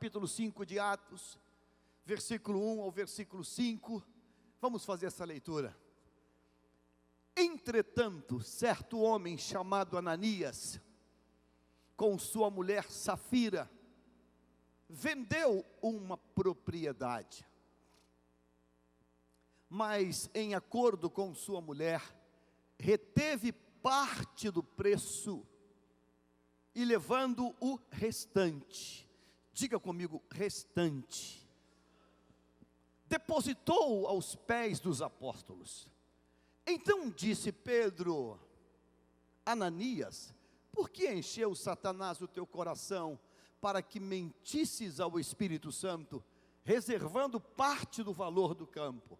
capítulo 5 de Atos, versículo 1 ao versículo 5. Vamos fazer essa leitura. Entretanto, certo homem chamado Ananias, com sua mulher Safira, vendeu uma propriedade, mas em acordo com sua mulher, reteve parte do preço e levando o restante, diga comigo, restante, depositou aos pés dos apóstolos. Então disse Pedro: Ananias, por que encheu Satanás o teu coração para que mentisses ao Espírito Santo, reservando parte do valor do campo?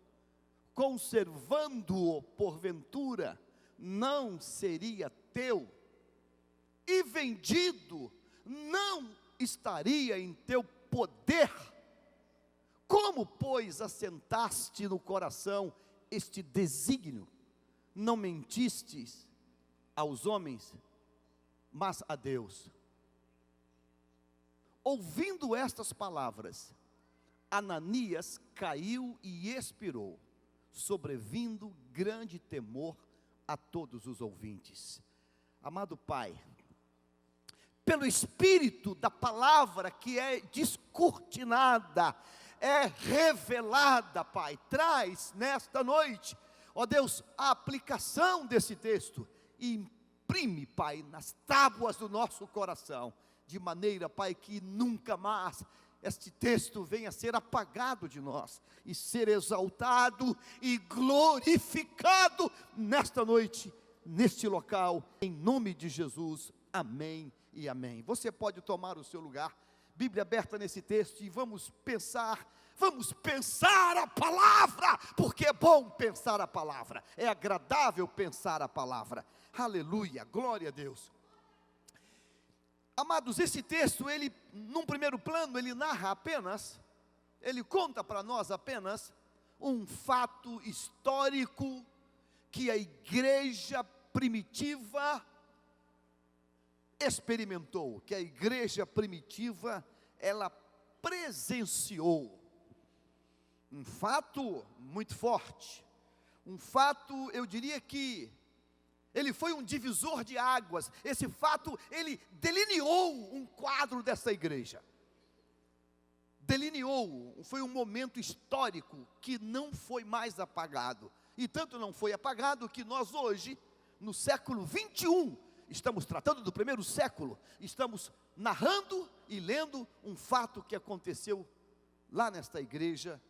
Conservando-o porventura, não seria teu? E vendido, não estaria em teu poder? Como, pois, assentaste no coração este desígnio? Não mentistes aos homens, mas a Deus. Ouvindo estas palavras, Ananias caiu e expirou, sobrevindo grande temor a todos os ouvintes. Amado Pai, pelo Espírito da palavra que é descortinada, é revelada, Pai, traz nesta noite, ó Deus, a aplicação desse texto e imprime, Pai, nas tábuas do nosso coração, de maneira, Pai, que nunca mais este texto venha a ser apagado de nós e ser exaltado e glorificado nesta noite, neste local, em nome de Jesus, amém e amém. Você pode tomar o seu lugar, Bíblia aberta nesse texto, e vamos pensar a palavra, porque é bom pensar a palavra, é agradável pensar a palavra, aleluia, glória a Deus. Amados, esse texto, ele, num primeiro plano, ele narra apenas, ele conta para nós apenas um fato histórico que a igreja primitiva experimentou, que a igreja primitiva, ela presenciou. Um fato muito forte, um fato, eu diria que ele foi um divisor de águas. Esse fato, ele delineou um quadro dessa igreja. Delineou, foi um momento histórico que não foi mais apagado. E tanto não foi apagado que nós hoje, no século 21, estamos tratando do primeiro século, estamos narrando e lendo um fato que aconteceu lá nesta igreja,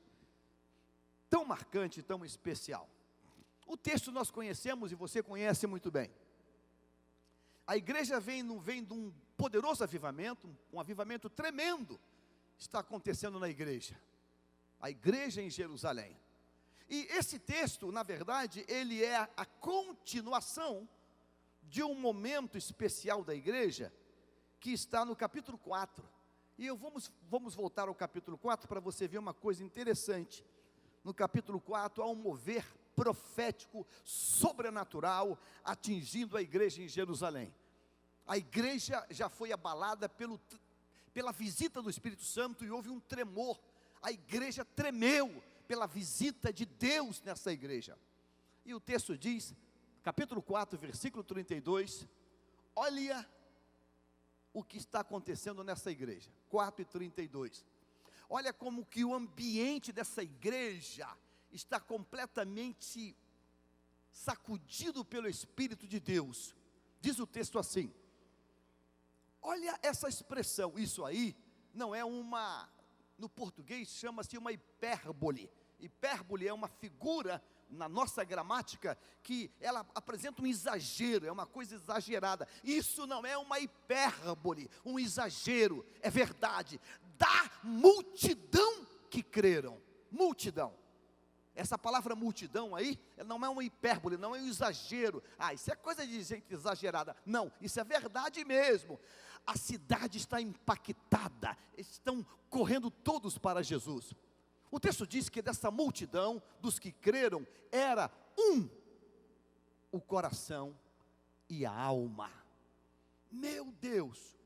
tão marcante, tão especial. O texto nós conhecemos e você conhece muito bem. A igreja vem de um poderoso avivamento, um avivamento tremendo está acontecendo na igreja. A igreja em Jerusalém. E esse texto, na verdade, ele é a continuação de um momento especial da igreja, que está no capítulo 4. E vamos voltar ao capítulo 4 para você ver uma coisa interessante. No capítulo 4 há um mover profético, sobrenatural, atingindo a igreja em Jerusalém. A igreja já foi abalada pela visita do Espírito Santo e houve um tremor. A igreja tremeu pela visita de Deus nessa igreja. E o texto diz, capítulo 4, versículo 32, olha o que está acontecendo nessa igreja. 4:32. Olha como que o ambiente dessa igreja está completamente sacudido pelo Espírito de Deus. Diz o texto assim, olha essa expressão, isso aí não é no português chama-se uma hipérbole. Hipérbole é uma figura na nossa gramática que ela apresenta um exagero, é uma coisa exagerada. Isso não é uma hipérbole, um exagero, é verdade, da multidão que creram, multidão. Essa palavra multidão aí, não é uma hipérbole, não é um exagero. Isso é coisa de gente exagerada. Não, isso é verdade mesmo. A cidade está impactada, estão correndo todos para Jesus. O texto diz que dessa multidão, dos que creram, era o coração e a alma. Meu Deus,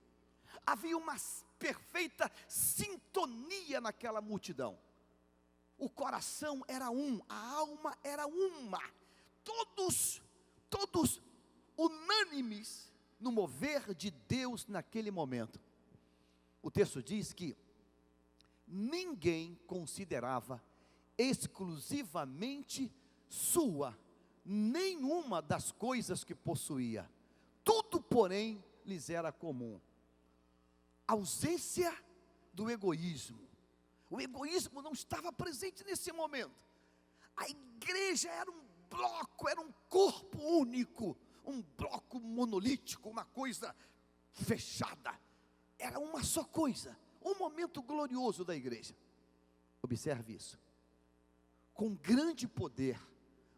Havia uma perfeita sintonia naquela multidão. O coração era um, a alma era uma. Todos unânimes no mover de Deus naquele momento. O texto diz que ninguém considerava exclusivamente sua nenhuma das coisas que possuía. Tudo, porém, lhes era comum. Ausência do egoísmo. O egoísmo não estava presente nesse momento. A igreja era um bloco, era um corpo único, um bloco monolítico, uma coisa fechada. Era uma só coisa, um momento glorioso da igreja. Observe isso. Com grande poder,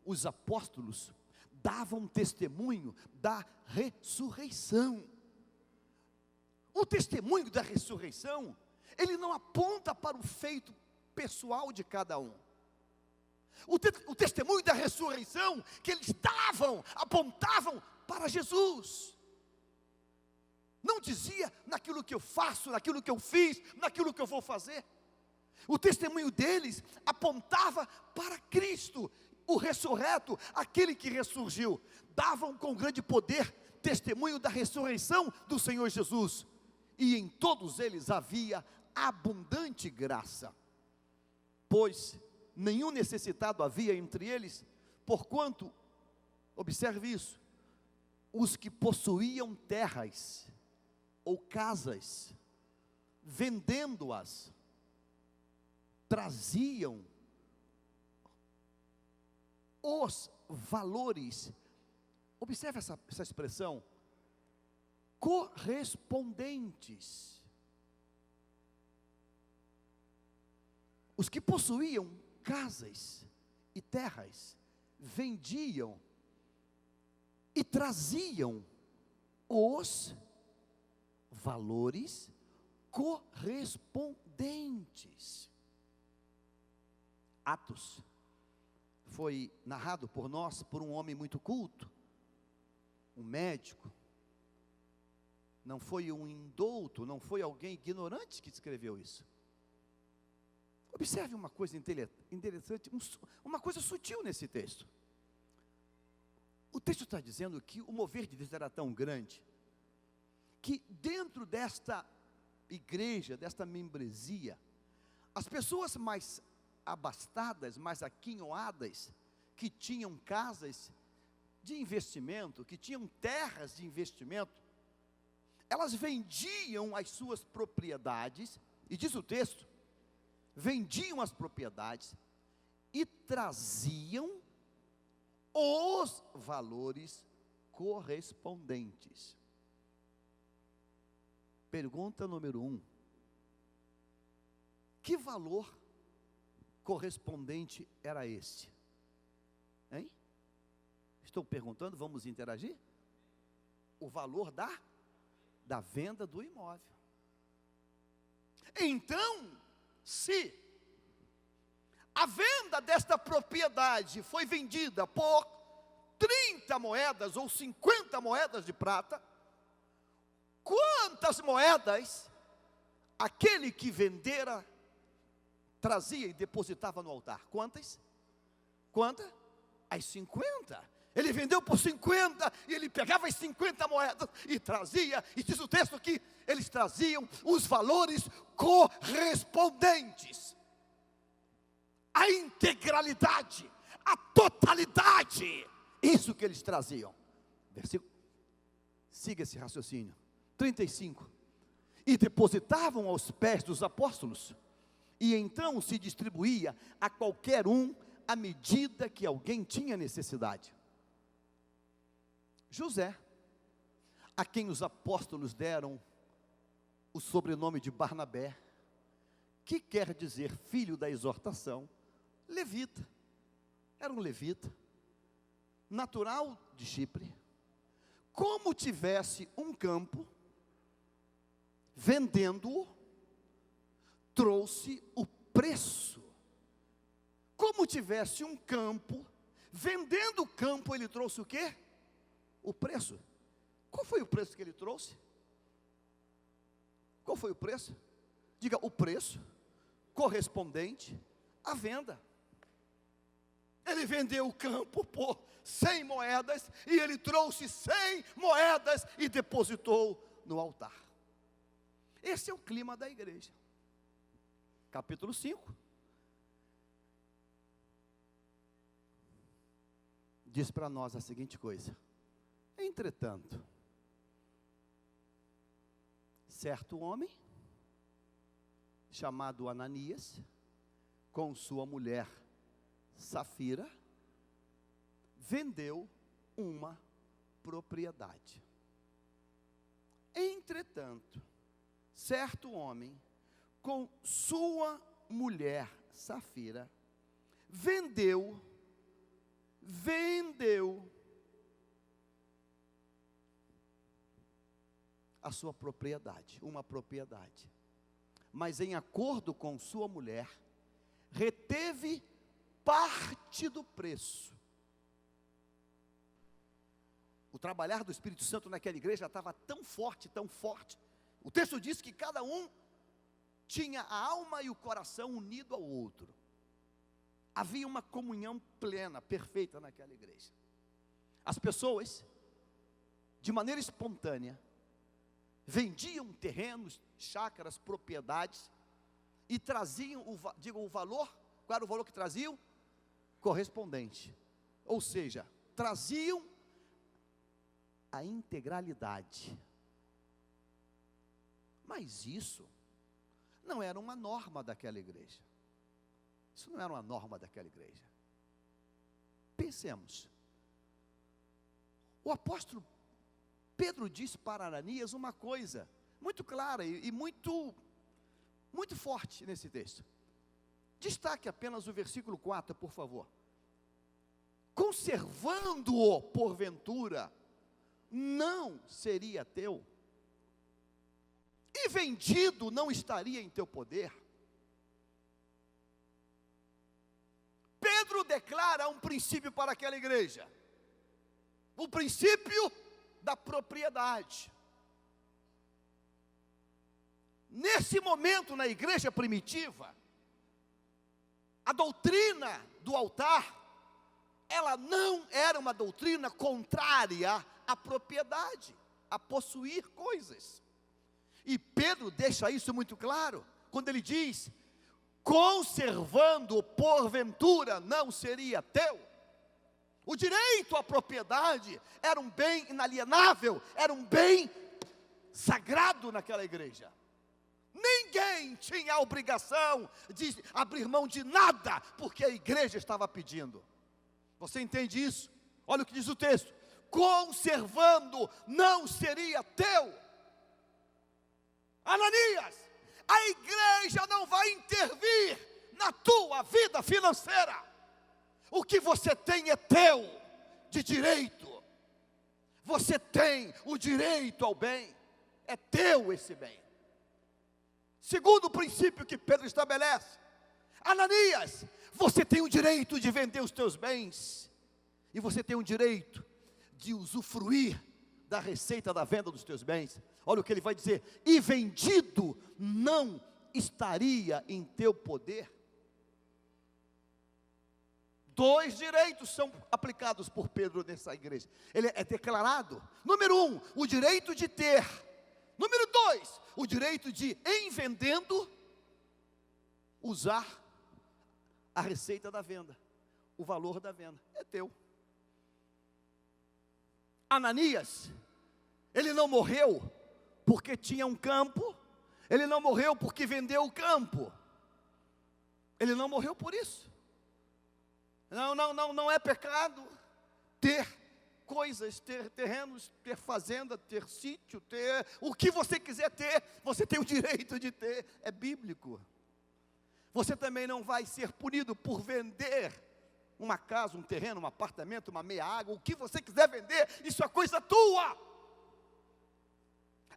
os apóstolos davam testemunho da ressurreição. O testemunho da ressurreição, ele não aponta para o feito pessoal de cada um. O testemunho da ressurreição que eles davam, apontavam para Jesus. Não dizia naquilo que eu faço, naquilo que eu fiz, naquilo que eu vou fazer. O testemunho deles apontava para Cristo, o ressurreto, aquele que ressurgiu. Davam com grande poder testemunho da ressurreição do Senhor Jesus. E em todos eles havia abundante graça, pois nenhum necessitado havia entre eles, porquanto, observe isso, os que possuíam terras ou casas, vendendo-as, traziam os valores, observe essa expressão, correspondentes. Os que possuíam casas e terras, vendiam e traziam os valores correspondentes. Atos foi narrado por nós, por um homem muito culto, um médico. Não foi um indouto, não foi alguém ignorante que escreveu isso. Observe uma coisa interessante, uma coisa sutil nesse texto. O texto está dizendo que o mover de Deus era tão grande, que dentro desta igreja, desta membresia, as pessoas mais abastadas, mais aquinhoadas, que tinham casas de investimento, que tinham terras de investimento, elas vendiam as suas propriedades, e diz o texto, vendiam as propriedades e traziam os valores correspondentes. Pergunta número 1: que valor correspondente era este? Hein? Estou perguntando, vamos interagir? O valor da venda do imóvel. Então, se a venda desta propriedade foi vendida por 30 moedas ou 50 moedas de prata, quantas moedas aquele que vendera trazia e depositava no altar? Quantas? As 50. Ele vendeu por 50 e ele pegava as 50 moedas e trazia, e diz o texto que eles traziam os valores correspondentes, a integralidade, a totalidade, isso que eles traziam. Versículo, siga esse raciocínio, 35, e depositavam aos pés dos apóstolos, e então se distribuía a qualquer um à medida que alguém tinha necessidade. José, a quem os apóstolos deram o sobrenome de Barnabé, que quer dizer filho da exortação, levita, era um levita, natural de Chipre, como tivesse um campo, vendendo-o, trouxe o preço. Como tivesse um campo, vendendo o campo, ele trouxe o quê? O preço. Qual foi o preço que ele trouxe? Qual foi o preço? Diga, o preço correspondente à venda. Ele vendeu o campo por 100 moedas, e ele trouxe 100 moedas e depositou no altar. Esse é o clima da igreja. Capítulo 5. Diz para nós a seguinte coisa: entretanto, certo homem, chamado Ananias, com sua mulher Safira, vendeu uma propriedade. Entretanto, certo homem, com sua mulher Safira, vendeu a sua propriedade, uma propriedade, mas em acordo com sua mulher, reteve parte do preço. O trabalhar do Espírito Santo naquela igreja estava tão forte, o texto diz que cada um tinha a alma e o coração unido ao outro. Havia uma comunhão plena, perfeita naquela igreja. As pessoas, de maneira espontânea, vendiam terrenos, chácaras, propriedades, e traziam o valor. Qual era o valor que traziam? Correspondente. Ou seja, traziam a integralidade. Mas isso não era uma norma daquela igreja. Isso não era uma norma daquela igreja. Pensemos. O apóstolo Pedro diz para Ananias uma coisa muito clara e muito forte nesse texto. Destaque apenas o versículo 4, por favor. Conservando-o porventura, não seria teu, e vendido não estaria em teu poder. Pedro declara um princípio para aquela igreja, o princípio da propriedade. Nesse momento, na igreja primitiva, a doutrina do altar, ela não era uma doutrina contrária à propriedade, a possuir coisas. E Pedro deixa isso muito claro, quando ele diz: conservando porventura não seria teu. O direito à propriedade era um bem inalienável, era um bem sagrado naquela igreja. Ninguém tinha a obrigação de abrir mão de nada, porque a igreja estava pedindo. Você entende isso? Olha o que diz o texto: conservando não seria teu. Ananias, a igreja não vai intervir na tua vida financeira. O que você tem é teu, de direito. Você tem o direito ao bem, é teu esse bem. Segundo princípio que Pedro estabelece: Ananias, você tem o direito de vender os teus bens, e você tem o direito de usufruir da receita da venda dos teus bens. Olha o que ele vai dizer: e vendido não estaria em teu poder. Dois direitos são aplicados por Pedro nessa igreja. Ele é declarado: número 1, o direito de ter. Número 2, o direito de, em vendendo, usar a receita da venda, o valor da venda, é teu. Ananias, ele não morreu porque tinha um campo, ele não morreu porque vendeu o campo, ele não morreu por isso. Não é pecado ter coisas, ter terrenos, ter fazenda, ter sítio, ter o que você quiser ter, você tem o direito de ter, é bíblico. Você também não vai ser punido por vender uma casa, um terreno, um apartamento, uma meia água, o que você quiser vender, isso é coisa tua.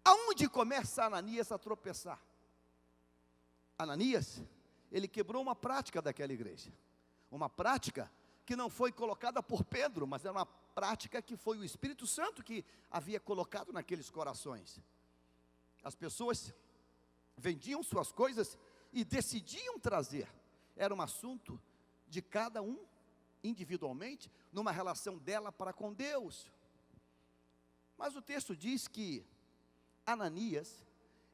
Aonde começa Ananias a tropeçar? Ananias, ele quebrou uma prática daquela igreja, uma prática que não foi colocada por Pedro, mas era uma prática que foi o Espírito Santo que havia colocado naqueles corações. As pessoas vendiam suas coisas e decidiam trazer. Era um assunto de cada um, individualmente, numa relação dela para com Deus. Mas o texto diz que Ananias,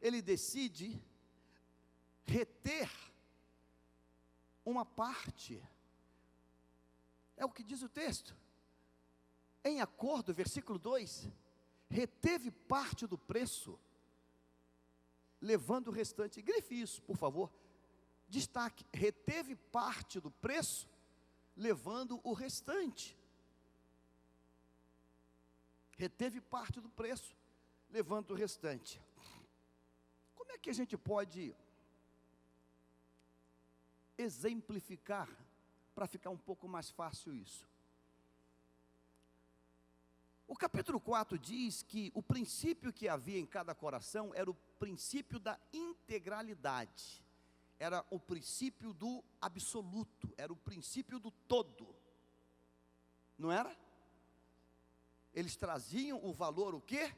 ele decide reter uma parte. É o que diz o texto. Em acordo, versículo 2, reteve parte do preço, levando o restante. Grife isso, por favor. Destaque: reteve parte do preço, levando o restante. Reteve parte do preço, levando o restante. Como é que a gente pode exemplificar para ficar um pouco mais fácil isso? O capítulo 4 diz que o princípio que havia em cada coração era o princípio da integralidade, era o princípio do absoluto, era o princípio do todo, não era? Eles traziam o valor, o quê?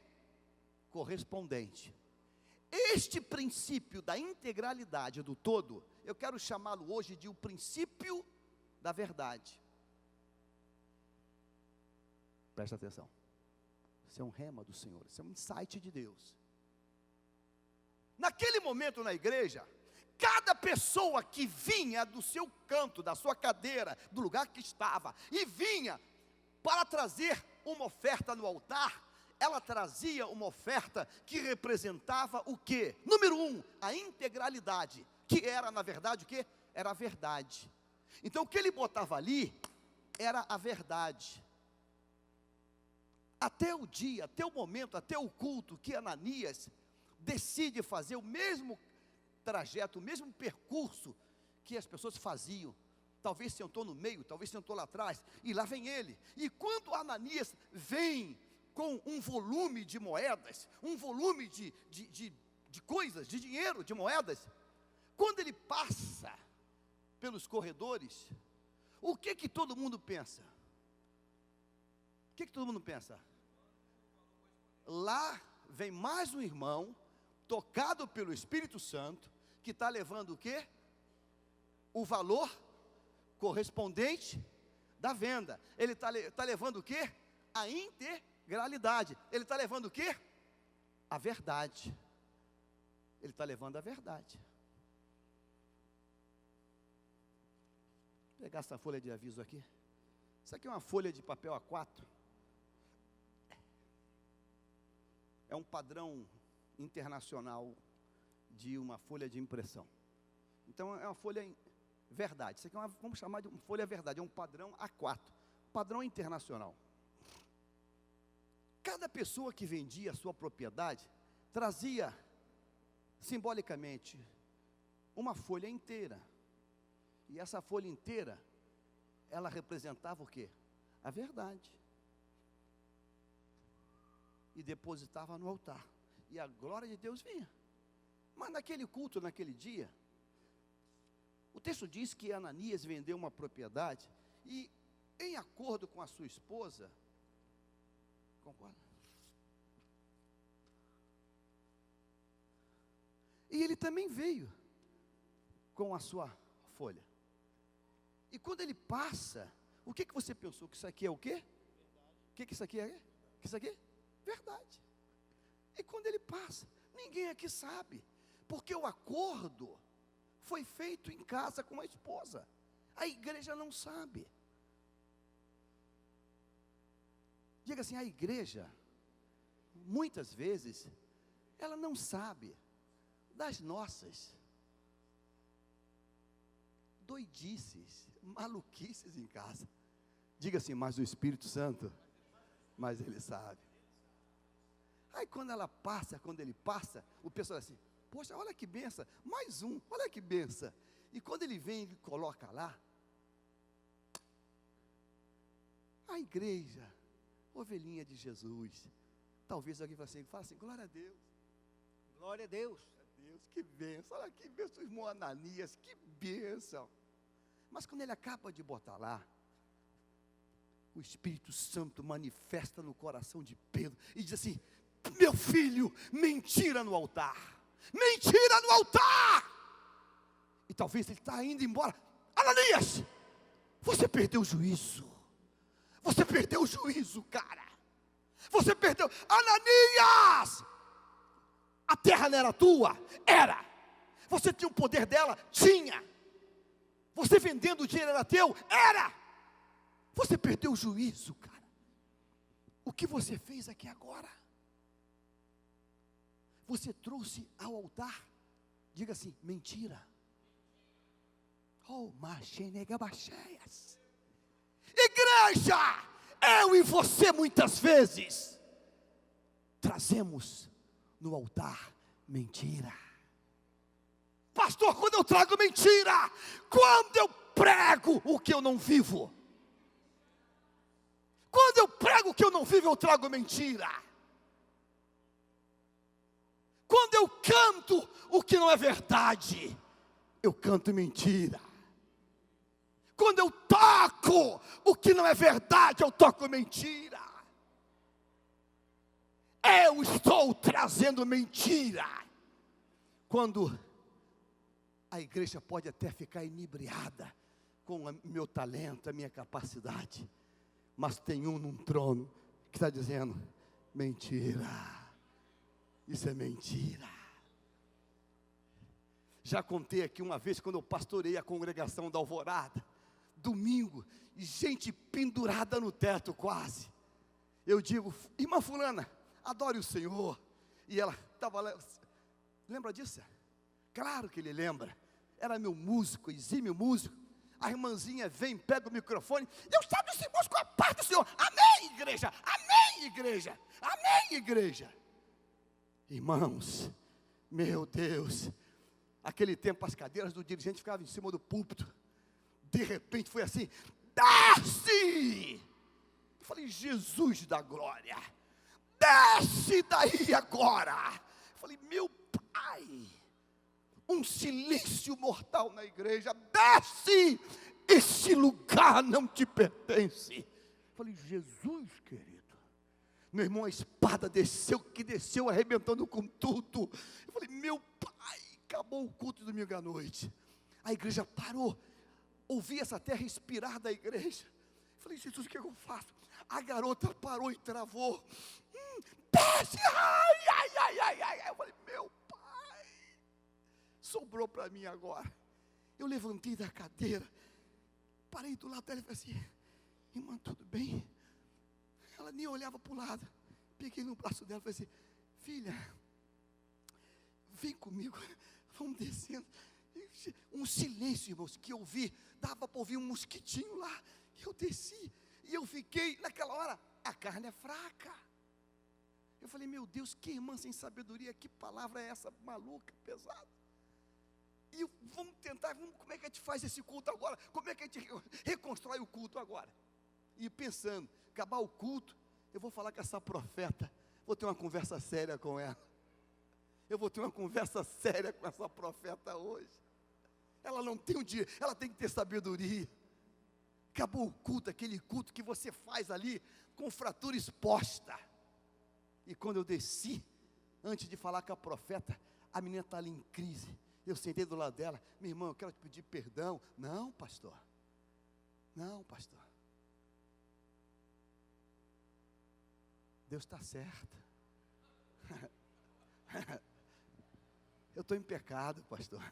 Correspondente. Este princípio da integralidade do todo, eu quero chamá-lo hoje de o princípio da verdade. Presta atenção. Isso é um rema do Senhor, isso é um insight de Deus. Naquele momento na igreja, cada pessoa que vinha do seu canto, da sua cadeira, do lugar que estava, e vinha para trazer uma oferta no altar, ela trazia uma oferta que representava o quê? Número 1, a integralidade, que era na verdade o quê? Era a verdade. Então o que ele botava ali, era a verdade. Até o dia, até o momento, até o culto que Ananias decide fazer o mesmo trajeto, o mesmo percurso que as pessoas faziam. Talvez sentou no meio, talvez sentou lá atrás, e lá vem ele. E quando Ananias vem com um volume de moedas, um volume de coisas, de dinheiro, de moedas, quando ele passa pelos corredores, o que todo mundo pensa? O que todo mundo pensa? Lá vem mais um irmão, tocado pelo Espírito Santo, que está levando o quê? O valor correspondente da venda. Ele está levando o quê? A integralidade. Ele está levando o quê? A verdade. Ele está levando a verdade. Vou pegar essa folha de aviso aqui. Isso aqui é uma folha de papel A4. É um padrão internacional de uma folha de impressão. Então é uma folha verdade. Isso aqui vamos chamar de uma folha verdade, é um padrão A4, padrão internacional. Cada pessoa que vendia a sua propriedade trazia simbolicamente uma folha inteira. E essa folha inteira, ela representava o quê? A verdade. E depositava no altar. E a glória de Deus vinha. Mas naquele culto, naquele dia, o texto diz que Ananias vendeu uma propriedade e, em acordo com a sua esposa, concorda? E ele também veio com a sua folha. E quando ele passa, o que você pensou? Que isso aqui é o quê? O que isso aqui é? Que isso aqui? Verdade. E quando ele passa, ninguém aqui sabe, porque o acordo foi feito em casa com a esposa. A igreja não sabe. Diga assim, a igreja, muitas vezes, ela não sabe das nossas doidices, maluquices em casa. Diga assim, mas o Espírito Santo, mas ele sabe. Aí quando ele passa, o pessoal assim, poxa, olha que benção, mais um, olha que benção. E quando ele vem, ele coloca lá, a igreja, ovelhinha de Jesus. Talvez alguém fale assim, glória a Deus. Glória a Deus. Deus, que bênção, olha que bênção, irmão Ananias, que bênção. Mas quando ele acaba de botar lá, o Espírito Santo manifesta no coração de Pedro e diz assim, meu filho, mentira no altar. mentira no altar. E talvez ele está indo embora. Ananias, você perdeu o juízo. Você perdeu o juízo, cara. Você perdeu. Ananias, a terra não era tua? Era. Você tinha o poder dela? Tinha. Você vendendo o dinheiro era teu? Era. Você perdeu o juízo, cara. O que você fez aqui agora? Você trouxe ao altar, diga assim, mentira. Oh, machenegabacheias. Igreja, eu e você muitas vezes trazemos no altar mentira. Pastor, quando eu trago mentira, quando eu prego o que eu não vivo, quando eu prego o que eu não vivo, eu trago mentira. Quando eu canto o que não é verdade, eu canto mentira. Quando eu toco o que não é verdade, eu toco mentira. Eu estou trazendo mentira. Quando a igreja pode até ficar inebriada com o meu talento, a minha capacidade, mas tem um num trono que está dizendo, mentira, isso é mentira. Já contei aqui uma vez, quando eu pastorei a congregação da Alvorada, domingo, gente pendurada no teto quase. Eu digo, irmã fulana, adore o Senhor. E ela estava lá, lembra disso? Claro que ele lembra. Era meu músico, exímio músico. A irmãzinha vem, pega o microfone. Eu sabe esse músico, a paz do Senhor. Amém, igreja. Amém, igreja. Amém, igreja. Irmãos, meu Deus. Aquele tempo as cadeiras do dirigente ficavam em cima do púlpito. De repente foi assim, desce! Eu falei, Jesus da glória, desce daí agora. Eu falei, meu Pai, um silêncio mortal na igreja, desce, esse lugar não te pertence. Eu falei, Jesus querido, meu irmão, a espada desceu, que desceu arrebentando com tudo. Eu falei, meu Pai, acabou o culto de domingo à noite. A igreja parou. Ouvi essa terra respirar da igreja. Falei, Jesus, o que eu faço? A garota parou e travou. Desce! Ai. Eu falei, meu Pai, sobrou para mim agora. Eu levantei da cadeira, parei do lado dela e falei assim, irmã, tudo bem? Ela nem olhava para o lado. Peguei no braço dela e falei assim, filha, vem comigo, vamos descendo. Um silêncio, irmãos, que eu vi, dava para ouvir um mosquitinho lá. Eu desci, e eu fiquei, naquela hora, a carne é fraca. Eu falei, meu Deus, que irmã sem sabedoria, que palavra é essa maluca, pesada? E vamos tentar, como é que a gente faz esse culto agora? Como é que a gente reconstrói o culto agora? E pensando, acabar o culto, eu vou falar com essa profeta, vou ter uma conversa séria com ela. Eu vou ter uma conversa séria com essa profeta hoje. Ela não tem um dia, ela tem que ter sabedoria. Acabou o culto, aquele culto que você faz ali, com fratura exposta. E quando eu desci, antes de falar com a profeta, a menina está ali em crise. Eu sentei do lado dela, meu irmão, eu quero te pedir perdão. Não, pastor. Não, pastor. Deus está certo. Eu estou em pecado, pastor.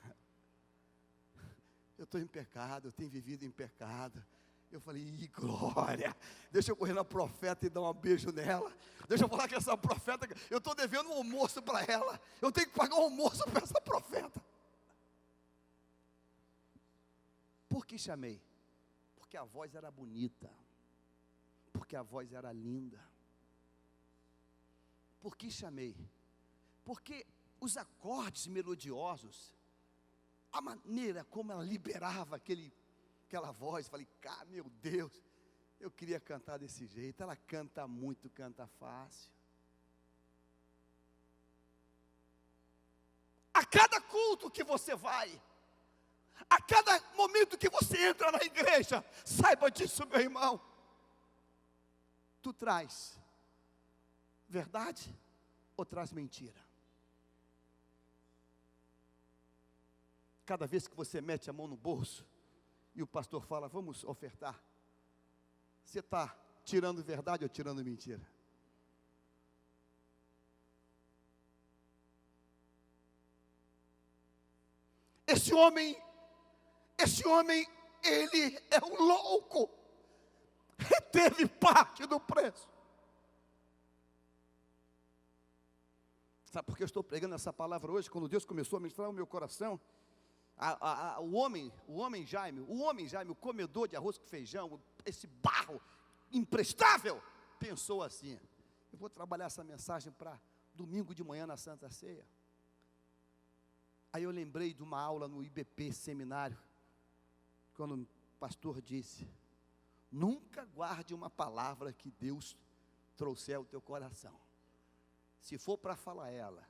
Eu estou em pecado, eu tenho vivido em pecado. Eu falei, glória, deixa eu correr na profeta e dar um beijo nela. Deixa eu falar com essa profeta, eu estou devendo um almoço para ela. Eu tenho que pagar um almoço para essa profeta. Por que chamei? Porque a voz era bonita. Porque a voz era linda. Por que chamei? Porque os acordes melodiosos, a maneira como ela liberava aquela voz, falei, cara, meu Deus, eu queria cantar desse jeito. Ela canta muito, canta fácil. A cada culto que você vai, a cada momento que você entra na igreja, saiba disso, meu irmão, tu traz verdade ou traz mentira? Cada vez que você mete a mão no bolso e o pastor fala, vamos ofertar, você está tirando verdade ou tirando mentira? Esse homem, ele é um louco, reteve parte do preço. Sabe por que eu estou pregando essa palavra hoje? Quando Deus começou a ministrar no meu coração, o homem Jaime, o comedor de arroz com feijão, esse barro imprestável, pensou assim, eu vou trabalhar essa mensagem para domingo de manhã na Santa Ceia. Aí eu lembrei de uma aula no IBP seminário, quando o pastor disse, nunca guarde uma palavra que Deus trouxer ao teu coração. Se for para falar ela,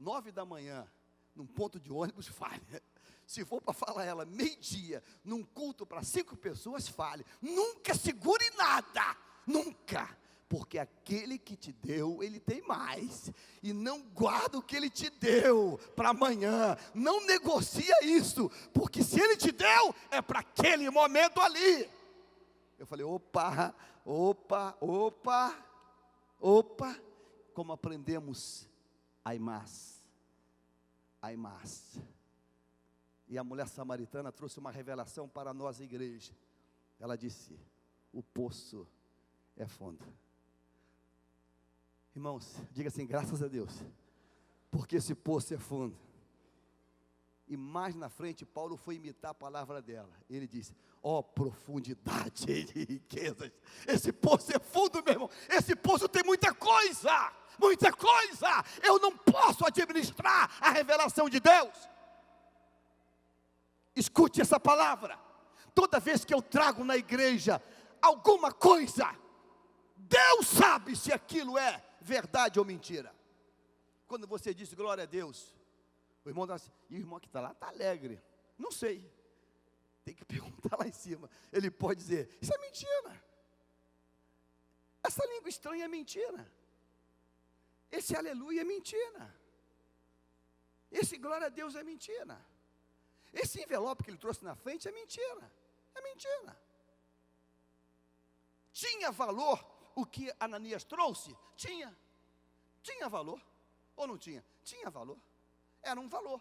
9 da manhã, num ponto de ônibus, fale. Se for para falar ela, meio-dia, num culto para 5 pessoas, fale. Nunca segure nada, nunca. Porque aquele que te deu, ele tem mais. E não guarda o que ele te deu para amanhã. Não negocia isso, porque se ele te deu, é para aquele momento ali. Eu falei, opa. Como aprendemos Aimás. E a mulher samaritana trouxe uma revelação para nós, a igreja. Ela disse, o poço é fundo. Irmãos, diga assim, graças a Deus, porque esse poço é fundo. E mais na frente, Paulo foi imitar a palavra dela. Ele disse, ó profundidade de riquezas. Esse poço é fundo, meu irmão. Esse poço tem muita coisa. Eu não posso administrar a revelação de Deus. Escute essa palavra. Toda vez que eu trago na igreja alguma coisa, Deus sabe se aquilo é verdade ou mentira. Quando você diz glória a Deus, o irmão está assim, e o irmão que está lá está alegre. Não sei, tem que perguntar lá em cima. Ele pode dizer, isso é mentira. Essa língua estranha é mentira. Esse aleluia é mentira. Esse glória a Deus é mentira. Esse envelope que ele trouxe na frente é mentira. Tinha valor o que Ananias trouxe? Tinha valor, ou não tinha? Tinha valor, era um valor,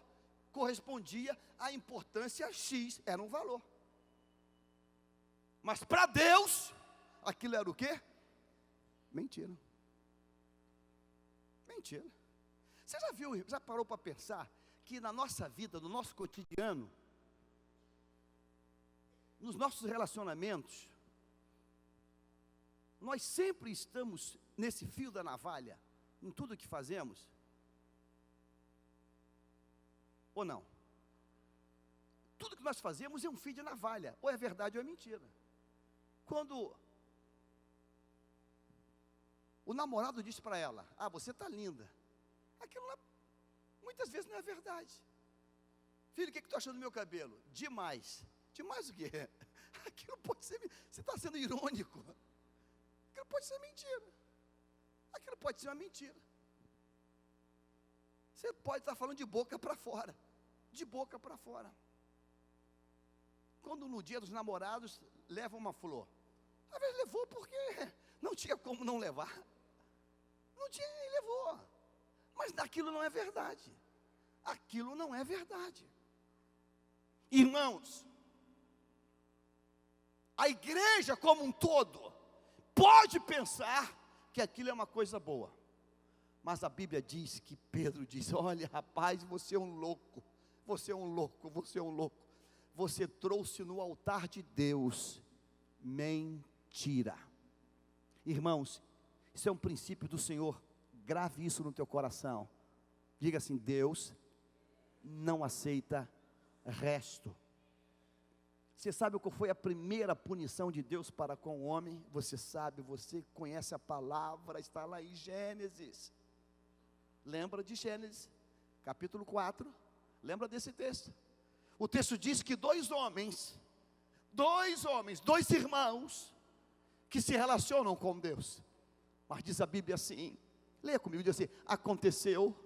correspondia à importância X, era um valor, mas para Deus, aquilo era o quê? Mentira. Você já parou para pensar, que na nossa vida, no nosso cotidiano, nos nossos relacionamentos, nós sempre estamos nesse fio da navalha, em tudo que fazemos, ou não? Tudo que nós fazemos é um fio de navalha, ou é verdade ou é mentira. Quando o namorado diz para ela, você está linda, aquilo lá, muitas vezes não é verdade. Filho, o que tu achou do meu cabelo? Demais o quê? Aquilo pode ser, você está sendo irônico. Aquilo pode ser mentira. Aquilo pode ser uma mentira. Você pode estar falando de boca para fora. Quando no dia dos namorados leva uma flor, às vezes levou porque não tinha como não levar. Não tinha e levou. Mas aquilo não é verdade. Irmãos, a igreja como um todo pode pensar que aquilo é uma coisa boa, mas a Bíblia diz que Pedro diz, olha rapaz, você é um louco, você trouxe no altar de Deus mentira. Irmãos, isso é um princípio do Senhor, grave isso no teu coração, diga assim, Deus não aceita resto. Você sabe qual foi a primeira punição de Deus para com o homem? Você sabe, você conhece a palavra, está lá em Gênesis. Lembra de Gênesis, capítulo 4, lembra desse texto? O texto diz que dois irmãos, que se relacionam com Deus. Mas diz a Bíblia assim, leia comigo, diz assim, aconteceu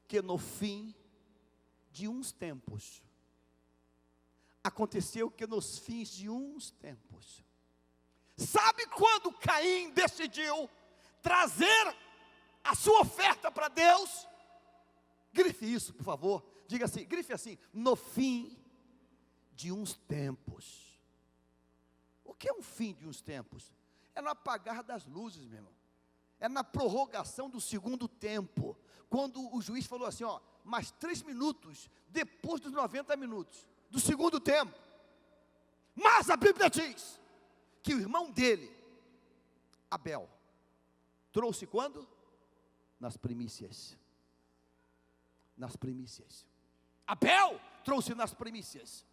que no fim de uns tempos, aconteceu que nos fins de uns tempos, sabe quando Caim decidiu trazer a sua oferta para Deus? Grife isso, por favor. Diga assim, grife assim: no fim de uns tempos. O que é um fim de uns tempos? É no apagar das luzes, meu irmão. É na prorrogação do segundo tempo. Quando o juiz falou assim, ó, mais 3 minutos, depois dos 90 minutos, do segundo tempo. Mas a Bíblia diz que o irmão dele, Abel, trouxe quando? Nas primícias. Nas primícias. Abel trouxe nas primícias.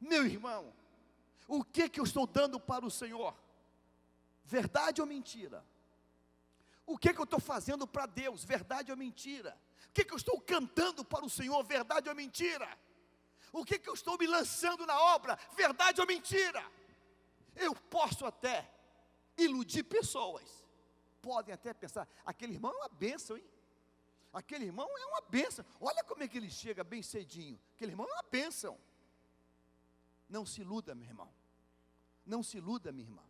Meu irmão, o que eu estou dando para o Senhor? Verdade ou mentira? O que eu estou fazendo para Deus? Verdade ou mentira? O que eu estou cantando para o Senhor? Verdade ou mentira? O que eu estou me lançando na obra? Verdade ou mentira? Eu posso até iludir pessoas. Podem até pensar, aquele irmão é uma bênção, hein? Aquele irmão é uma bênção. Olha como é que ele chega bem cedinho. Aquele irmão é uma bênção. Não se iluda, meu irmão. Não se iluda, minha irmã.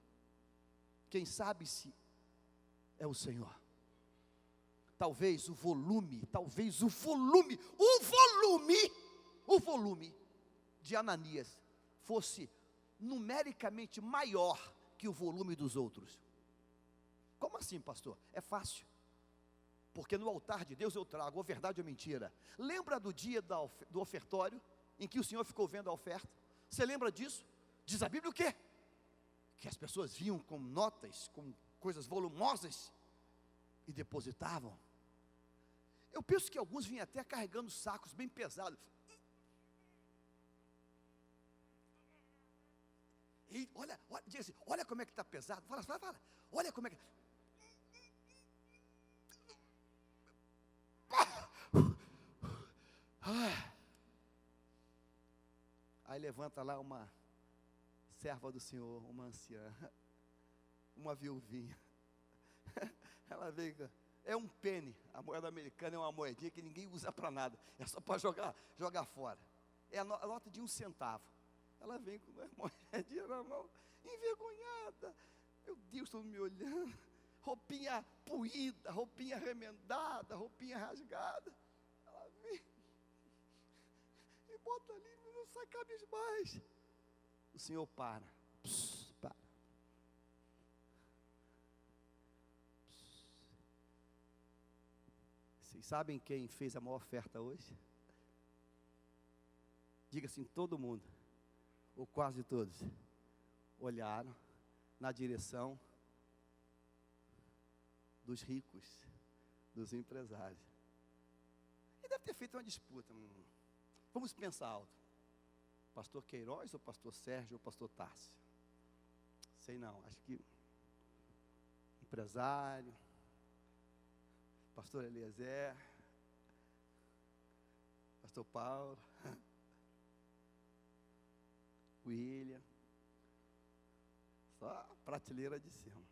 Quem sabe se é o Senhor. Talvez o volume de Ananias fosse numericamente maior que o volume dos outros. Como assim, pastor? É fácil. Porque no altar de Deus eu trago ou verdade ou mentira. Lembra do dia do ofertório, em que o Senhor ficou vendo a oferta? Você lembra disso? Diz a Bíblia o quê? Que as pessoas vinham com notas, com coisas volumosas, e depositavam. Eu penso que alguns vinham até carregando sacos bem pesados. E olha, diga assim, olha como é que está pesado. Fala, olha como é que... Aí levanta lá uma serva do Senhor, uma anciã, uma viuvinha. Ela veio, é um penny. A moeda americana é uma moedinha que ninguém usa para nada, é só para jogar fora. É a nota de 1 centavo. Ela vem com a moedinha na mão, envergonhada. Meu Deus, estão me olhando. Roupinha puída, roupinha remendada, roupinha rasgada. Ela vem e bota ali, não sai cabisbaixo. O Senhor para. Para. Vocês sabem quem fez a maior oferta hoje? Diga assim, todo mundo, ou quase todos, olharam na direção dos ricos, dos empresários. E deve ter feito uma disputa. Vamos pensar alto. Pastor Queiroz, ou pastor Sérgio, ou pastor Tássio? Sei não, acho que empresário, pastor Eliezer, pastor Paulo, William, só a prateleira de cima.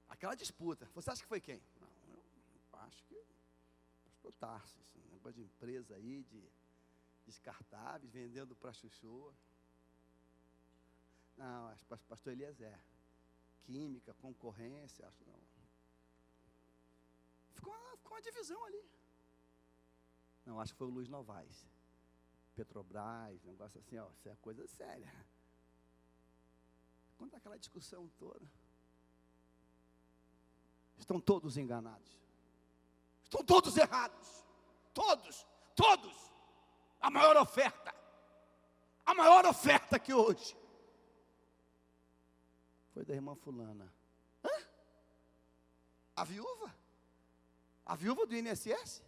Aquela disputa, você acha que foi quem? Não, eu acho que pastor Tássio, esse negócio de empresa aí, de descartáveis, vendendo para chuchu. Não, acho que pastor Eliezer, química, concorrência, acho não. Ficou uma divisão ali. Não, acho que foi o Luiz Novaes, Petrobras, negócio assim, ó, isso é coisa séria. Quando aquela discussão toda, estão todos enganados, estão todos errados, todos. A maior oferta que hoje foi da irmã fulana. Hã? A viúva do INSS?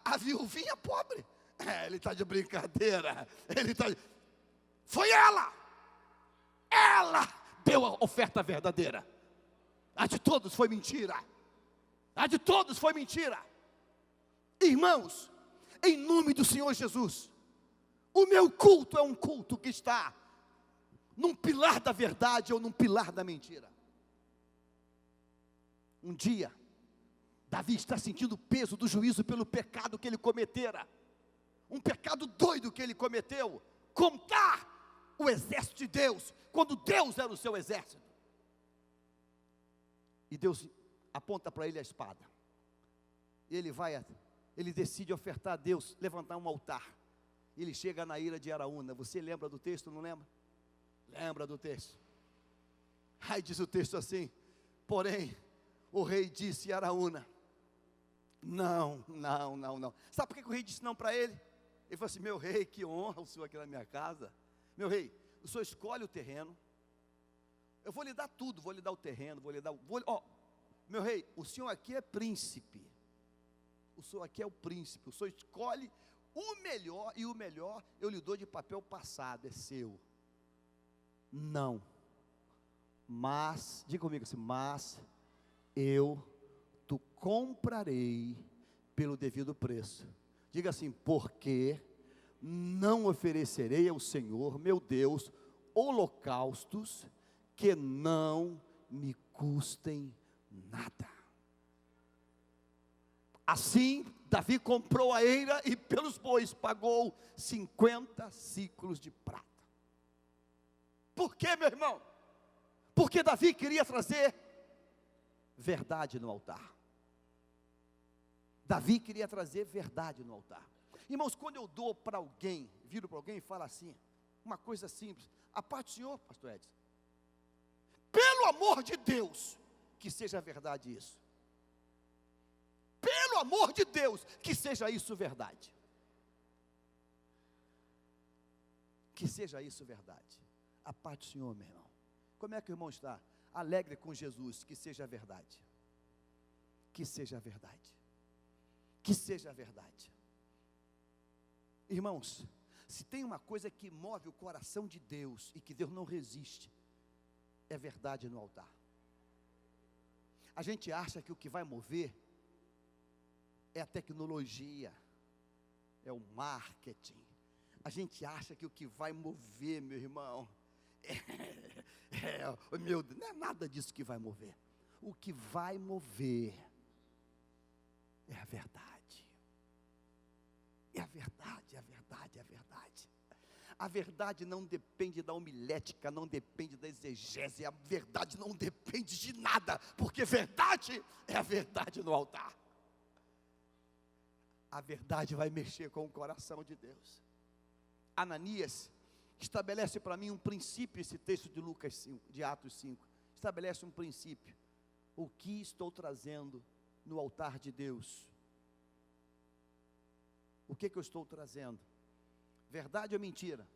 A viuvinha pobre? Ele está de brincadeira, foi ela deu a oferta verdadeira. A de todos foi mentira. Irmãos, em nome do Senhor Jesus, o meu culto é um culto que está num pilar da verdade ou num pilar da mentira. Um dia, Davi está sentindo o peso do juízo pelo pecado que ele cometera. Um pecado doido que ele cometeu. Contar o exército de Deus, quando Deus era o seu exército. E Deus aponta para ele a espada. Ele decide ofertar a Deus, levantar um altar. Ele chega na ira de Araúna. Você lembra do texto, não lembra? Lembra do texto. Aí diz o texto assim: porém, o rei disse a Araúna: não. Sabe por que o rei disse não para ele? Ele falou assim: meu rei, que honra o senhor aqui na minha casa. Meu rei, o senhor escolhe o terreno. Eu vou lhe dar tudo, vou lhe dar o terreno, meu rei, o senhor aqui é príncipe. O senhor aqui é o príncipe. O senhor escolhe o melhor, e o melhor eu lhe dou de papel passado, é seu. Não. Mas, diga comigo assim: mas eu te comprarei pelo devido preço. Diga assim: porque não oferecerei ao Senhor, meu Deus, holocaustos que não me custem nada. Assim, Davi comprou a eira e pelos bois pagou 50 ciclos de prata. Por quê, meu irmão? Porque Davi queria trazer verdade no altar. Davi queria trazer verdade no altar. Irmãos, quando eu dou para alguém, viro para alguém e falo assim, uma coisa simples: a paz do Senhor, pastor Edson, pelo amor de Deus, que seja verdade isso. Pelo amor de Deus, que seja isso verdade. Que seja isso verdade. A paz do Senhor, meu irmão. Como é que o irmão está? Alegre com Jesus, que seja verdade. Que seja verdade. Que seja verdade. Irmãos, se tem uma coisa que move o coração de Deus e que Deus não resiste, é verdade no altar. A gente acha que o que vai mover é a tecnologia, é o marketing. A gente acha que o que vai mover, meu irmão, não é nada disso que vai mover. O que vai mover é a verdade. É a verdade, é a verdade, é a verdade. A verdade não depende da homilética, não depende da exegese, a verdade não depende de nada, porque verdade é a verdade no altar. A verdade vai mexer com o coração de Deus. Ananias estabelece para mim um princípio, esse texto de Lucas 5, de Atos 5, estabelece um princípio. O que estou trazendo no altar de Deus? O que eu estou trazendo? Verdade ou mentira?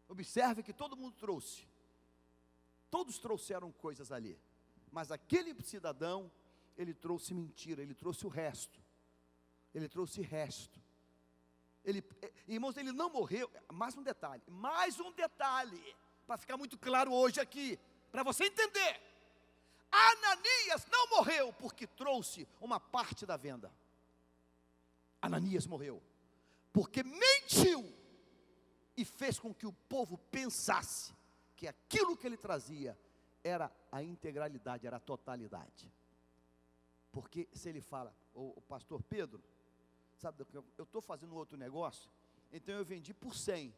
Observe que todo mundo trouxe. Todos trouxeram coisas ali. Mas aquele cidadão, ele trouxe mentira, ele trouxe o resto. Ele trouxe resto. Irmãos, ele não morreu. Mais um detalhe, para ficar muito claro hoje aqui, para você entender. Ananias não morreu porque trouxe uma parte da venda. Ananias morreu porque mentiu e fez com que o povo pensasse que aquilo que ele trazia era a integralidade, era a totalidade. Porque se ele fala: o pastor Pedro, sabe, eu estou fazendo outro negócio, então eu vendi por 100,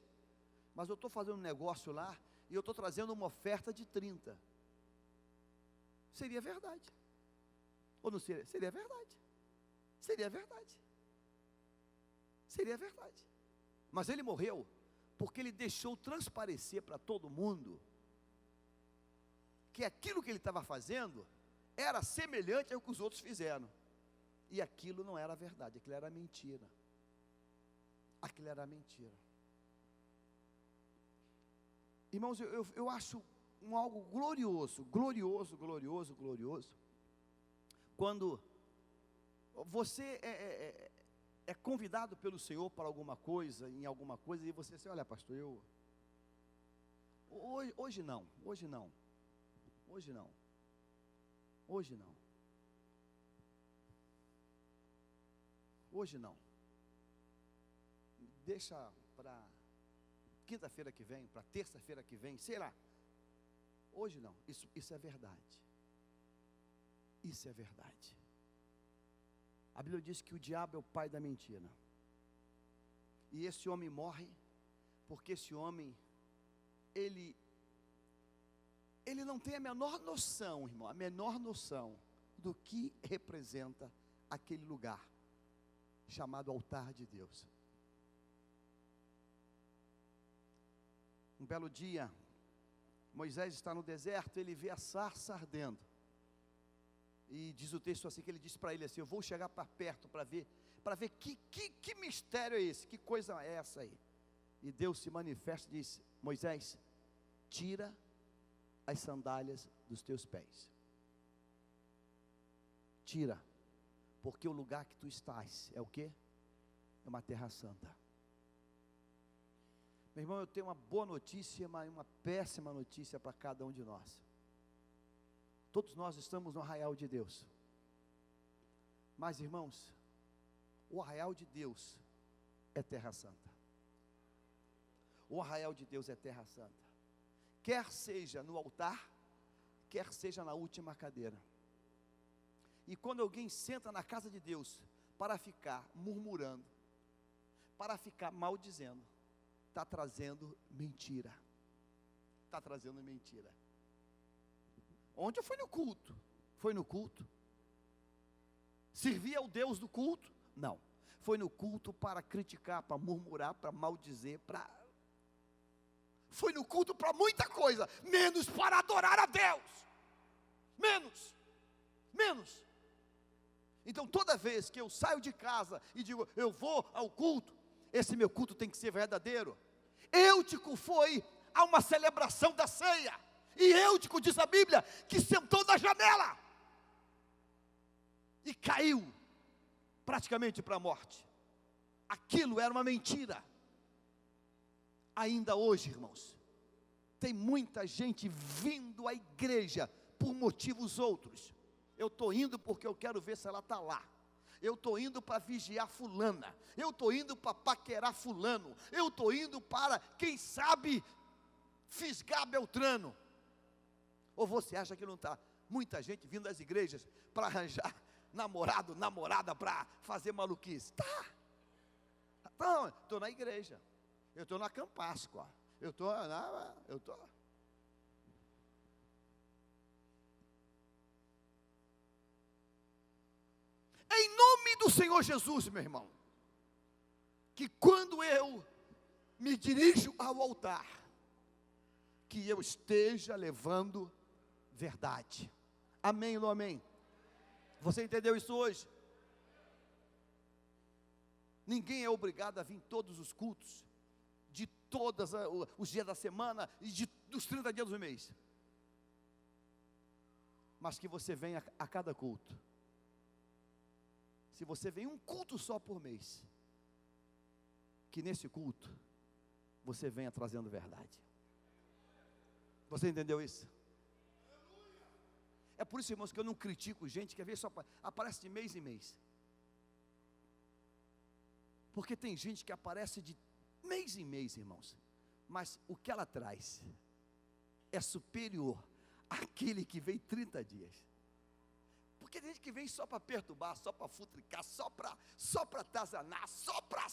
mas eu estou fazendo um negócio lá, e eu estou trazendo uma oferta de 30, seria verdade, ou não seria? Seria verdade, seria verdade, seria verdade, mas ele morreu, porque ele deixou transparecer para todo mundo, que aquilo que ele estava fazendo, era semelhante ao que os outros fizeram, e aquilo não era verdade, aquilo era mentira. Aquilo era mentira. Irmãos, eu acho algo glorioso, quando você é convidado pelo Senhor para alguma coisa, em alguma coisa, e você diz: olha, pastor, hoje não. Deixa para quinta-feira que vem, para terça-feira que vem, sei lá. Hoje não, isso é verdade. Isso é verdade. A Bíblia diz que o diabo é o pai da mentira. E esse homem morre porque esse homem, ele não tem a menor noção, irmão, a menor noção do que representa aquele lugar chamado altar de Deus. Um belo dia, Moisés está no deserto, ele vê a sarça ardendo. E diz o texto assim, que ele disse para ele assim: eu vou chegar para perto para ver que mistério é esse, que coisa é essa aí. E Deus se manifesta e diz: Moisés, tira as sandálias dos teus pés. Tira, porque o lugar que tu estás é o quê? É uma terra santa. Meu irmão, eu tenho uma boa notícia, mas uma péssima notícia para cada um de nós. Todos nós estamos no arraial de Deus. Mas, irmãos, o arraial de Deus é terra santa. O arraial de Deus é terra santa. Quer seja no altar, quer seja na última cadeira. E quando alguém senta na casa de Deus para ficar murmurando, para ficar maldizendo, está trazendo mentira. Está trazendo mentira. Ontem eu fui no culto. Foi no culto? Servia ao Deus do culto? Não. Foi no culto para criticar, para murmurar, para maldizer, Foi no culto para muita coisa, menos para adorar a Deus. Menos. Então toda vez que eu saio de casa e digo, eu vou ao culto, esse meu culto tem que ser verdadeiro. Eutico foi a uma celebração da ceia. E Eutico, diz a Bíblia, que sentou na janela e caiu praticamente para a morte. Aquilo era uma mentira. Ainda hoje, irmãos, tem muita gente vindo à igreja por motivos outros. Eu estou indo porque eu quero ver se ela está lá. Eu estou indo para vigiar fulana. Eu estou indo para paquerar fulano. Eu estou indo para, quem sabe, fisgar Beltrano. Ou você acha que não está muita gente vindo às igrejas para arranjar namorado, namorada, para fazer maluquice? Tá. Então, estou na igreja. Eu estou na Campáscoa. Eu estou. Em nome do Senhor Jesus, meu irmão, que quando eu me dirijo ao altar, que eu esteja levando verdade. Amém ou não amém? Você entendeu isso hoje? Ninguém é obrigado a vir todos os cultos, de todos os dias da semana e dos 30 dias do mês. Mas que você venha a cada culto. Se você vem um culto só por mês, que nesse culto você venha trazendo verdade. Você entendeu isso? É por isso, irmãos, que eu não critico gente que às vezes só aparece de mês em mês. Porque tem gente que aparece de mês em mês, irmãos, mas o que ela traz é superior àquele que vem 30 dias. Porque tem gente que vem só para perturbar, só para futricar, só para atazanar, sopra.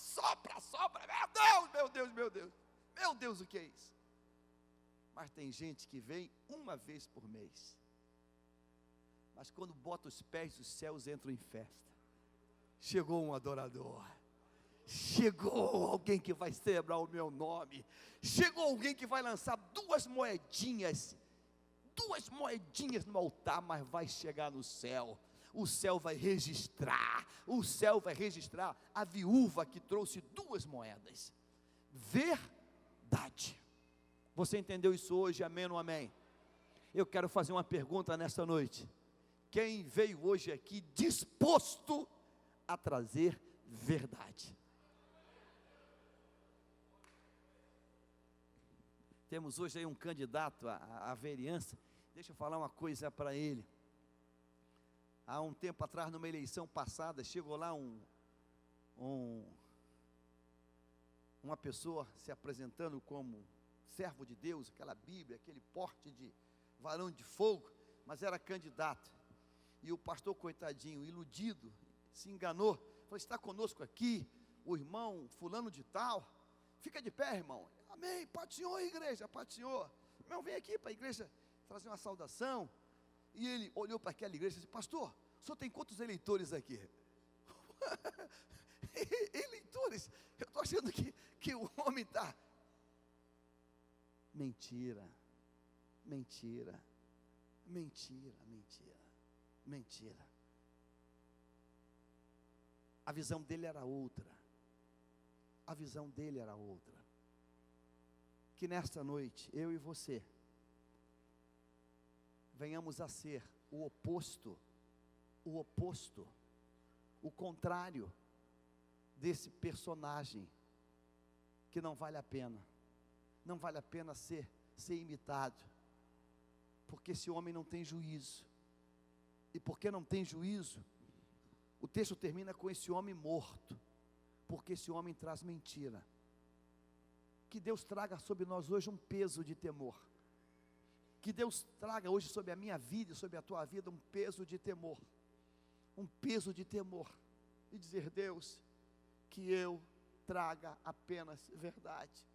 Meu Deus, o que é isso? Mas tem gente que vem uma vez por mês. Mas quando bota os pés, os céus entram em festa. Chegou um adorador. Chegou alguém que vai celebrar o meu nome. Chegou alguém que vai lançar duas moedinhas no altar, mas vai chegar no céu. O céu vai registrar a viúva que trouxe 2 moedas. Verdade. Você entendeu isso hoje? Amém ou não amém? Eu quero fazer uma pergunta nessa noite. Quem veio hoje aqui disposto a trazer verdade? Temos hoje aí um candidato à vereança. Deixa eu falar uma coisa para ele. Há um tempo atrás, numa eleição passada, chegou lá uma pessoa se apresentando como servo de Deus, aquela Bíblia, aquele porte de varão de fogo, mas era candidato. E o pastor, coitadinho, iludido, se enganou. Falou: está conosco aqui o irmão fulano de tal. Fica de pé, irmão. Amém, paz do Senhor, igreja, paz do Senhor. Irmão, vem aqui para a igreja trazer uma saudação. E ele olhou para aquela igreja e disse: pastor, o senhor tem quantos eleitores aqui? Eleitores? Eu estou achando que o homem está... Mentira, mentira, mentira, mentira, mentira. A visão dele era outra. A visão dele era outra. Que nesta noite, eu e você, venhamos a ser o oposto, o contrário desse personagem que não vale a pena. Não vale a pena ser imitado, porque esse homem não tem juízo. E porque não tem juízo, o texto termina com esse homem morto, porque esse homem traz mentira. Que Deus traga sobre nós hoje um peso de temor. Que Deus traga hoje sobre a minha vida e sobre a tua vida um peso de temor. Um peso de temor. E dizer: Deus, que eu traga apenas verdade.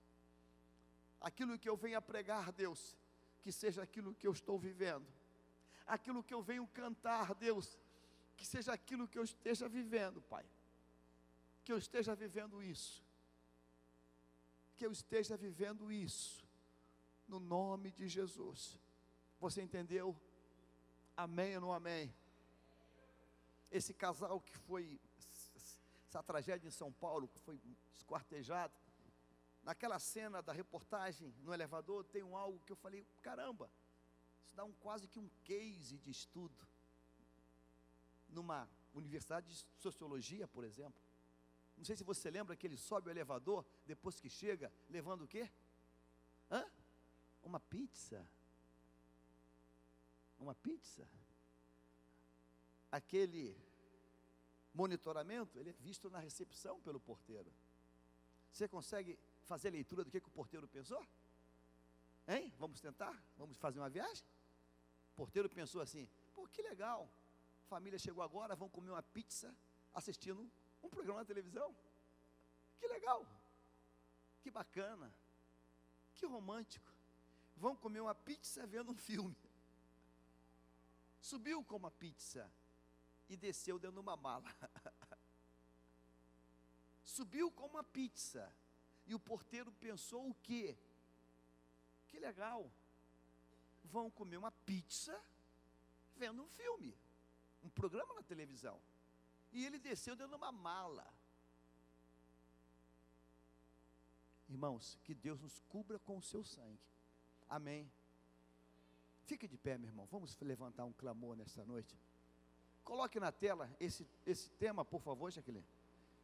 Aquilo que eu venho a pregar, Deus, que seja aquilo que eu estou vivendo. Aquilo que eu venho cantar, Deus, que seja aquilo que eu esteja vivendo, Pai. Que eu esteja vivendo isso. Que eu esteja vivendo isso. No nome de Jesus. Você entendeu? Amém ou não amém? Esse casal que foi, essa tragédia em São Paulo, que foi esquartejado, naquela cena da reportagem no elevador, tem algo que eu falei: caramba, isso dá quase que um case de estudo, numa universidade de sociologia, por exemplo. Não sei se você lembra que ele sobe o elevador, depois que chega, levando o quê? Uma pizza. Uma pizza. Aquele monitoramento, ele é visto na recepção pelo porteiro. Você consegue fazer leitura do que o porteiro pensou? Hein? Vamos tentar? Vamos fazer uma viagem? O porteiro pensou assim: pô, que legal, a família chegou agora, vão comer uma pizza assistindo um programa na televisão. Que legal, que bacana, que romântico. Vão comer uma pizza vendo um filme. Subiu com uma pizza e desceu dentro de uma mala. Subiu com uma pizza e o porteiro pensou o quê? Que legal, vão comer uma pizza vendo um filme, um programa na televisão. E ele desceu dentro de uma mala. Irmãos, que Deus nos cubra com o seu sangue. Amém. Fique de pé, meu irmão. Vamos levantar um clamor nesta noite. Coloque na tela esse tema, por favor, Jaqueline.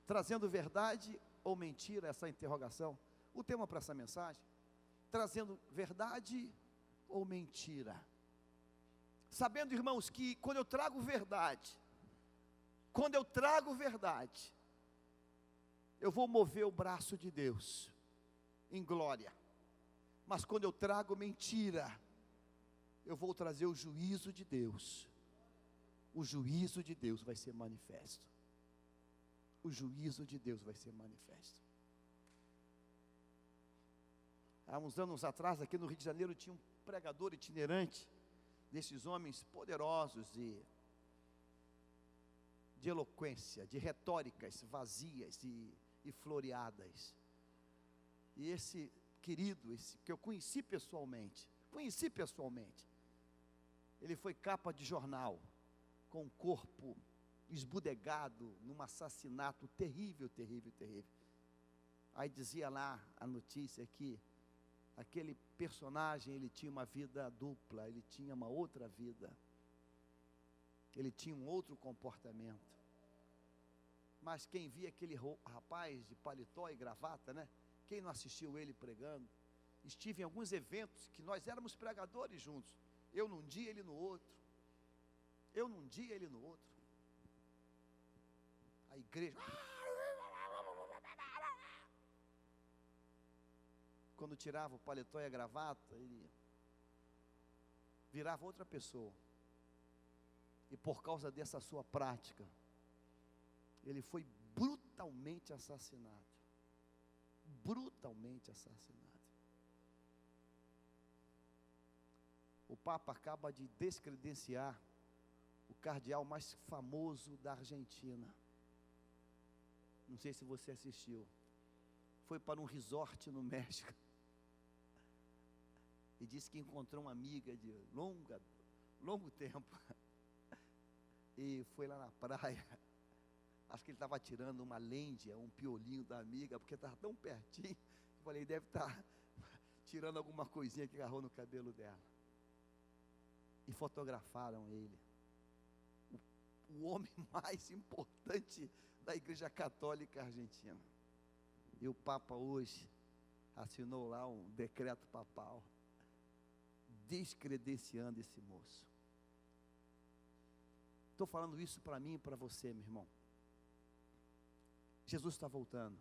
Trazendo verdade ou mentira, essa interrogação. O tema para essa mensagem: trazendo verdade ou mentira. Sabendo, irmãos, que quando eu trago verdade, eu vou mover o braço de Deus em glória. Mas quando eu trago mentira, eu vou trazer o juízo de Deus. O juízo de Deus vai ser manifesto. O juízo de Deus vai ser manifesto. Há uns anos atrás, aqui no Rio de Janeiro, tinha um pregador itinerante, desses homens poderosos e de eloquência, de retóricas vazias e floreadas. E esse querido, esse que eu conheci pessoalmente, ele foi capa de jornal, com o corpo esbudegado, num assassinato terrível. Aí dizia lá a notícia que aquele personagem, ele tinha uma vida dupla, ele tinha uma outra vida, ele tinha um outro comportamento. Mas quem via aquele rapaz de paletó e gravata, né? Quem não assistiu ele pregando? Estive em alguns eventos que nós éramos pregadores juntos. Eu num dia, ele no outro. A igreja. Quando tirava o paletó e a gravata, ele virava outra pessoa. E por causa dessa sua prática, ele foi brutalmente assassinado. Brutalmente assassinado. O Papa acaba de descredenciar o cardeal mais famoso da Argentina. Não sei se você assistiu. Foi para um resort no México. E disse que encontrou uma amiga de longo tempo. E foi lá na praia. Acho que ele estava tirando uma lêndia, um piolinho da amiga, porque estava tão pertinho. Eu falei, deve estar tirando alguma coisinha que agarrou no cabelo dela. E fotografaram ele. O homem mais importante da Igreja Católica Argentina. E o Papa hoje assinou lá um decreto papal, descredenciando esse moço. Estou falando isso para mim e para você, meu irmão. Jesus está voltando.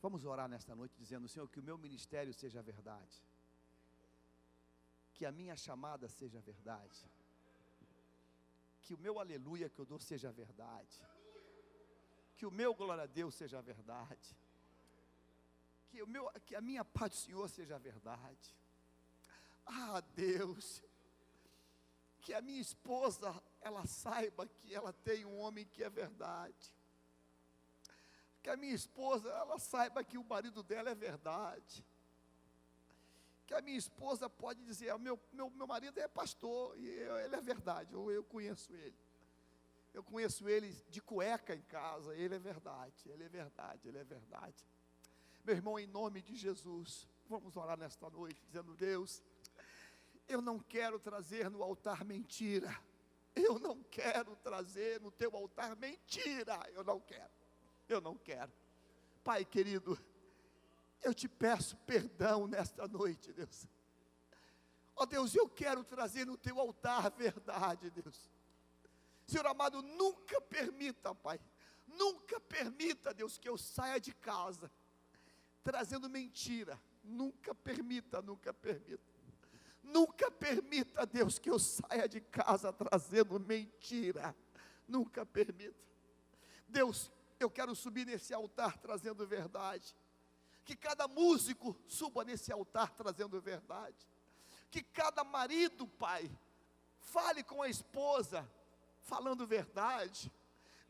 Vamos orar nesta noite dizendo, Senhor, que o meu ministério seja verdade, que a minha chamada seja verdade, que o meu aleluia que eu dou seja verdade, que o meu glória a Deus seja verdade, que a minha paz do Senhor seja verdade. Ah, Deus, que a minha esposa, ela saiba que ela tem um homem que é verdade, que a minha esposa, ela saiba que o marido dela é verdade, que a minha esposa pode dizer, meu marido é pastor, e ele é verdade, ou eu conheço ele de cueca em casa, ele é verdade, ele é verdade, ele é verdade. Meu irmão, em nome de Jesus, vamos orar nesta noite, dizendo, Deus, eu não quero trazer no altar mentira, eu não quero trazer no teu altar mentira, eu não quero. Pai querido, eu te peço perdão nesta noite, Deus. Ó Deus, eu quero trazer no teu altar a verdade, Deus. Senhor amado, nunca permita, Pai, nunca permita, Deus, que eu saia de casa trazendo mentira. Nunca permita, nunca permita. Nunca permita, Deus, que eu saia de casa trazendo mentira. Nunca permita. Deus, eu quero subir nesse altar trazendo verdade. Que cada músico suba nesse altar trazendo verdade. Que cada marido, Pai, fale com a esposa falando verdade.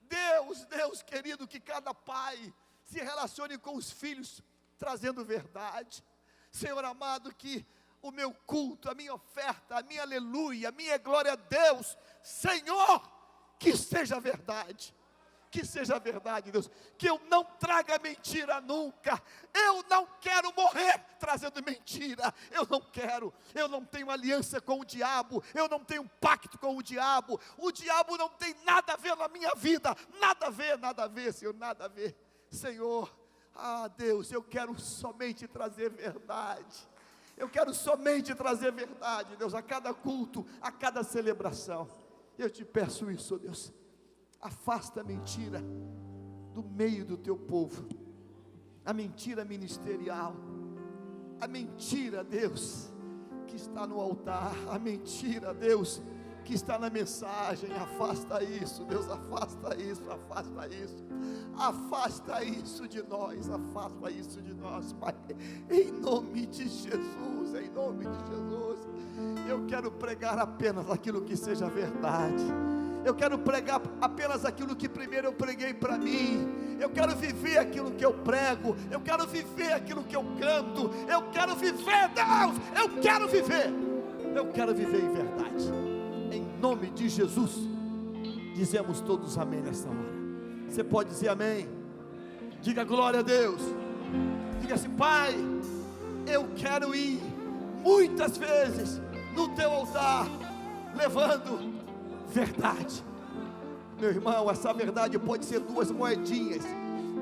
Deus querido, que cada pai se relacione com os filhos trazendo verdade. Senhor amado, que o meu culto, a minha oferta, a minha aleluia, a minha glória a Deus, Senhor, que seja verdade. Que seja verdade, Deus, que eu não traga mentira nunca. Eu não quero morrer trazendo mentira. Eu não tenho aliança com o diabo, eu não tenho pacto com o diabo não tem nada a ver na minha vida, nada a ver, Senhor, nada a ver, Senhor. Ah, Deus, eu quero somente trazer verdade. Eu quero somente trazer verdade, Deus, a cada culto, a cada celebração. Eu te peço isso, Deus. Afasta a mentira do meio do teu povo, a mentira ministerial, a mentira, Deus, que está no altar, a mentira, Deus, que está na mensagem. Afasta isso, Deus, afasta isso de nós, Pai, em nome de Jesus, eu quero pregar apenas aquilo que seja verdade. Eu quero pregar apenas aquilo que primeiro eu preguei para mim. Eu quero viver aquilo que eu prego. Eu quero viver aquilo que eu canto. Eu quero viver, Deus. Eu quero viver em verdade. Em nome de Jesus, dizemos todos amém nessa hora. Você pode dizer amém? Diga glória a Deus. Diga assim, Pai, eu quero ir muitas vezes no teu altar, levando verdade. Meu irmão, essa verdade pode ser 2 moedinhas,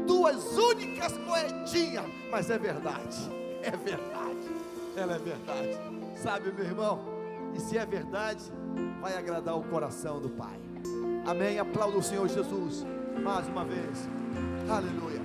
2 únicas moedinhas, mas é verdade, ela é verdade, sabe, meu irmão, e se é verdade, vai agradar o coração do Pai. Amém, aplauda o Senhor Jesus, mais uma vez, aleluia.